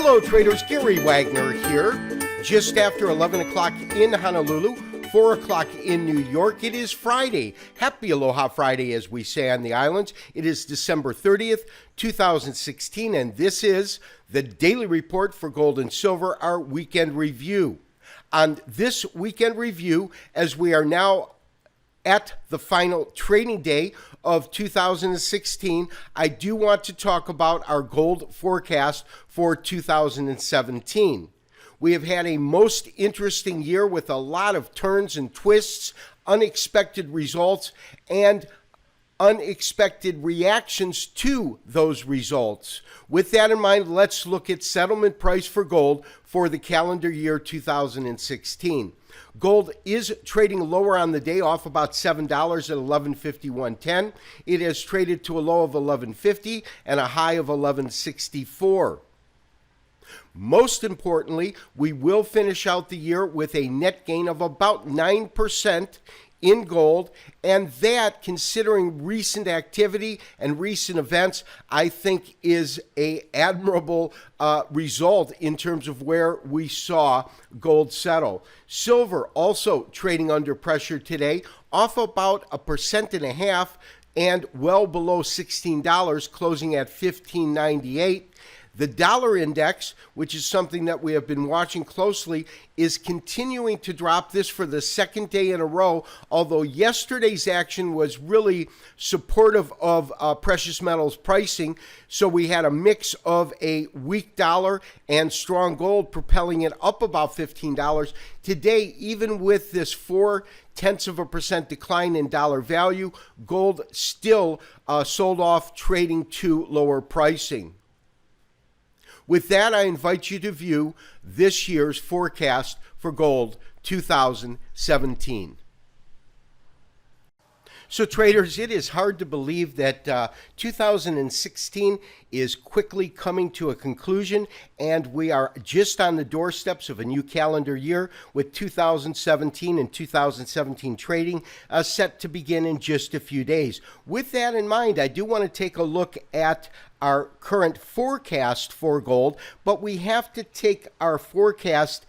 Hello traders, Gary Wagner here. Just after 11 o'clock in Honolulu, 4 o'clock in New York. It is Friday. Happy Aloha Friday, as we say on the islands. It is December 30th, 2016, and this is the Daily Report for Gold and Silver, our weekend review. On this weekend review, as we are now at the final trading day of 2016, I do want to talk about our gold forecast for 2017. We have had a most interesting year with a lot of turns and twists, unexpected results, and unexpected reactions to those results. With that in mind, let's look at settlement price for gold for the calendar year 2016. Gold is trading lower on the day, off about $7 at $1151.10. It has traded to a low of $1150 and a high of $1164. Most importantly, we will finish out the year with a net gain of about 9% in gold, and that, considering recent activity and recent events, I think is an admirable result in terms of where we saw gold settle. Silver also trading under pressure today, off about 1.5% and well below $16, closing at $15.98. The dollar index, which is something that we have been watching closely, is continuing to drop, this for the second day in a row, although yesterday's action was really supportive of precious metals pricing. So we had a mix of a weak dollar and strong gold propelling it up about $15. Today, even with this 0.4% decline in dollar value, gold still sold off, trading to lower pricing. With that, I invite you to view this year's forecast for gold 2017. So traders, it is hard to believe that 2016 is quickly coming to a conclusion, and we are just on the doorsteps of a new calendar year with 2017 and 2017 trading set to begin in just a few days. With that in mind, I do want to take a look at our current forecast for gold, but we have to take our forecast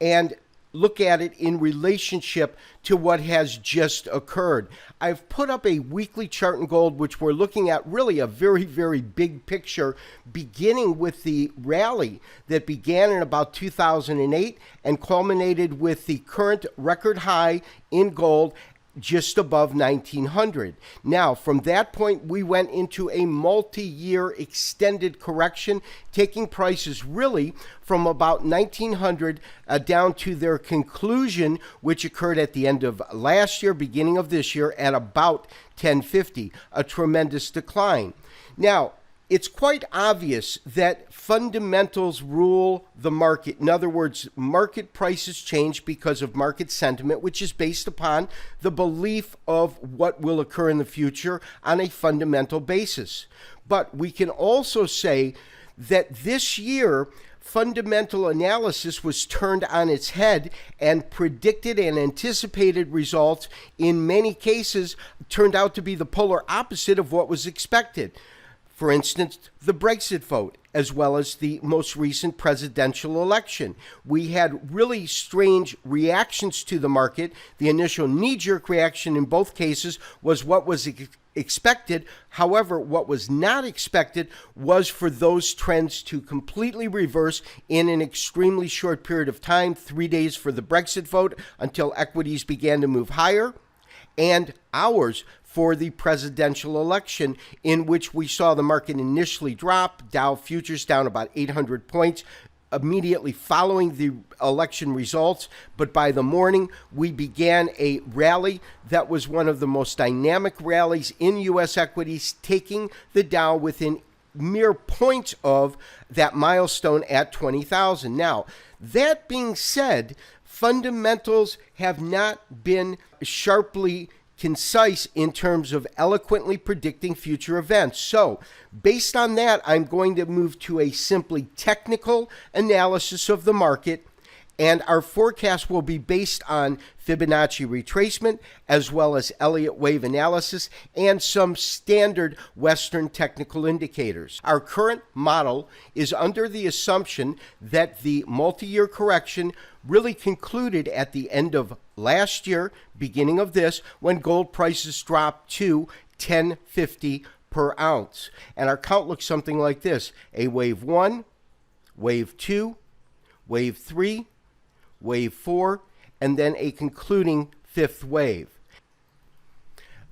and look at it in relationship to what has just occurred. I've put up a weekly chart in gold, which we're looking at really a very, very big picture, beginning with the rally that began in about 2008 and culminated with the current record high in gold just above 1900. Now, from that point, we went into a multi-year extended correction, taking prices really from about 1900 down to their conclusion, which occurred at the end of last year, beginning of this year, at about 1050, a tremendous decline. Now, it's quite obvious that fundamentals rule the market. In other words, market prices change because of market sentiment, which is based upon the belief of what will occur in the future on a fundamental basis. But we can also say that this year, fundamental analysis was turned on its head, and predicted and anticipated results in many cases turned out to be the polar opposite of what was expected. For instance, the Brexit vote, as well as the most recent presidential election. We had really strange reactions to the market. The initial knee-jerk reaction in both cases was what was expected. However, what was not expected was for those trends to completely reverse in an extremely short period of time, 3 days for the Brexit vote until equities began to move higher, and hours for the presidential election, in which we saw the market initially drop, Dow futures down about 800 points immediately following the election results. But by the morning, we began a rally that was one of the most dynamic rallies in U.S. equities, taking the Dow within mere points of that milestone at 20,000. Now, that being said, fundamentals have not been sharply concise in terms of eloquently predicting future events. So, based on that, I'm going to move to a simply technical analysis of the market And our forecast will be based on Fibonacci retracement, as well as Elliott wave analysis, and some standard Western technical indicators. Our current model is under the assumption that the multi-year correction really concluded at the end of last year, beginning of this, when gold prices dropped to $10.50 per ounce. And our count looks something like this: a wave 1, wave 2, wave 3, wave 4, and then a concluding fifth wave.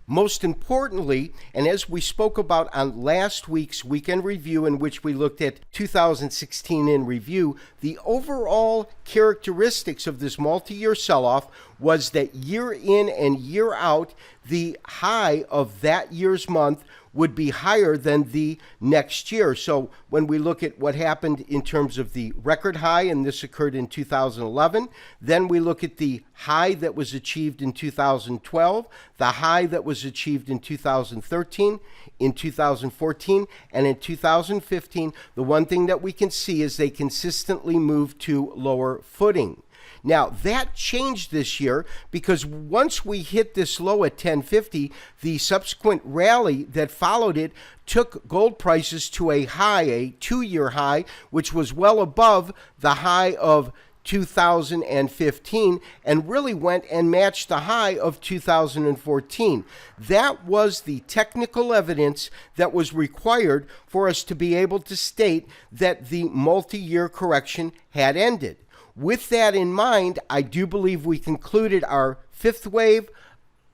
Most importantly, and as we spoke about on last week's weekend review, in which we looked at 2016 in review, the overall characteristics of this multi-year sell-off was that year in and year out, the high of that year's month would be higher than the next year. So when we look at what happened in terms of the record high, and this occurred in 2011, then we look at the high that was achieved in 2012, the high that was achieved in 2013, in 2014, and in 2015, the one thing that we can see is they consistently move to lower footing. Now, that changed this year because once we hit this low at 1050, the subsequent rally that followed it took gold prices to a high, a 2-year high, which was well above the high of 2015, and really went and matched the high of 2014. That was the technical evidence that was required for us to be able to state that the multi-year correction had ended. With that in mind, I do believe we concluded our fifth wave,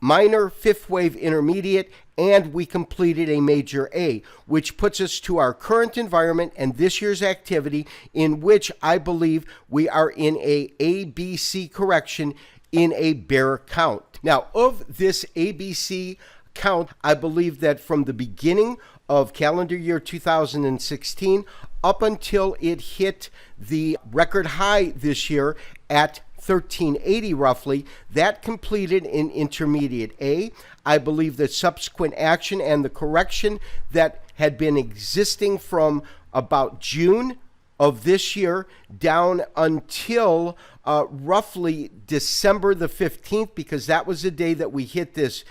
minor, fifth wave intermediate, and we completed a major A, which puts us to our current environment and this year's activity, in which I believe we are in a ABC correction in a bear count. Now, of this ABC count, I believe that from the beginning of calendar year 2016 up until it hit the record high this year at 1380 roughly, that completed in intermediate A. I believe that subsequent action and the correction that had been existing from about June of this year down until roughly December the 15th, because that was the day that we hit this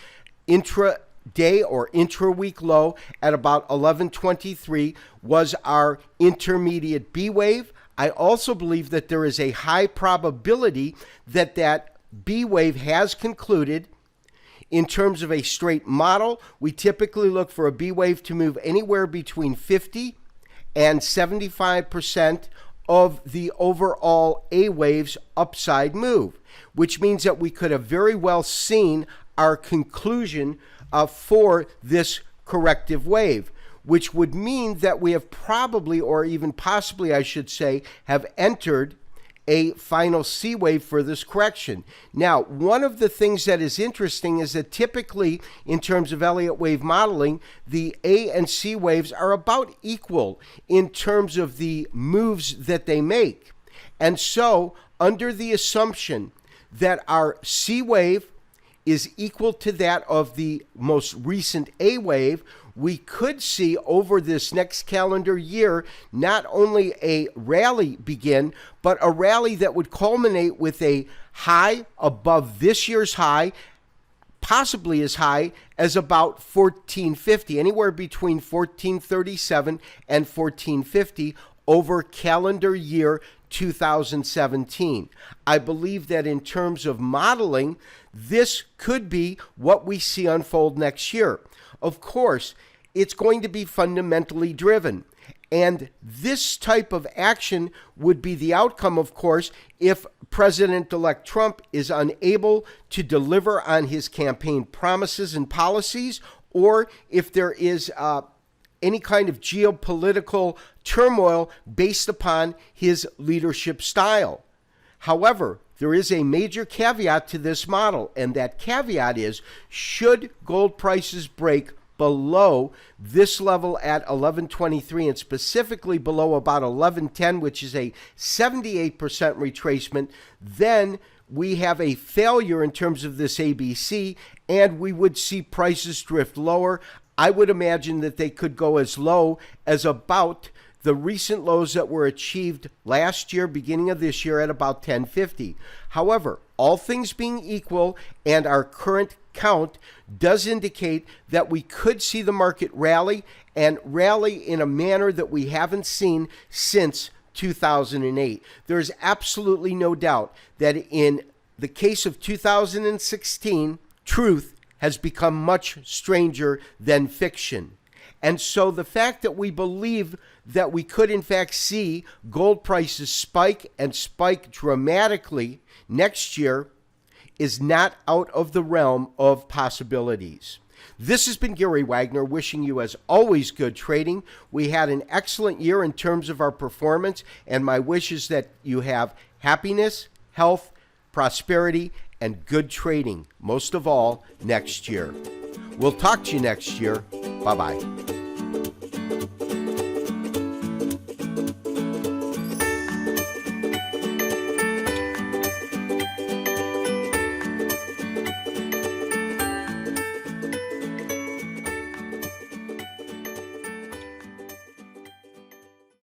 intra-day or intra-week low at about 1123, was our intermediate B wave. I also believe that there is a high probability that that B wave has concluded. In terms of a straight model, we typically look for a B wave to move anywhere between 50 and 75% of the overall A wave's upside move, which means that we could have very well seen our conclusion for this corrective wave, which would mean that we have probably, or even possibly, I should say, have entered a final C wave for this correction. Now, one of the things that is interesting is that typically, in terms of Elliott wave modeling, the A and C waves are about equal in terms of the moves that they make. And so, under the assumption that our C wave is equal to that of the most recent A wave, we could see over this next calendar year not only a rally begin, but a rally that would culminate with a high above this year's high, possibly as high as about 1450, anywhere between 1437 and 1450 over calendar year 2017. I believe that in terms of modeling, this could be what we see unfold next year. Of course, it's going to be fundamentally driven. And this type of action would be the outcome, of course, if President-elect Trump is unable to deliver on his campaign promises and policies, or if there is any kind of geopolitical turmoil based upon his leadership style. However, there is a major caveat to this model, and that caveat is, should gold prices break below this level at 1123 and specifically below about 1110, which is a 78% retracement, then we have a failure in terms of this ABC, and we would see prices drift lower. I would imagine that they could go as low as about the recent lows that were achieved last year, beginning of this year, at about 1050. However, all things being equal, and our current count does indicate that we could see the market rally, and rally in a manner that we haven't seen since 2008. There's absolutely no doubt that in the case of 2016, truth has become much stranger than fiction. And so the fact that we believe that we could in fact see gold prices spike and spike dramatically next year is not out of the realm of possibilities. This has been Gary Wagner, wishing you, as always, good trading. We had an excellent year in terms of our performance, and my wish is that you have happiness, health, prosperity, and good trading, most of all, next year. We'll talk to you next year. Bye-bye.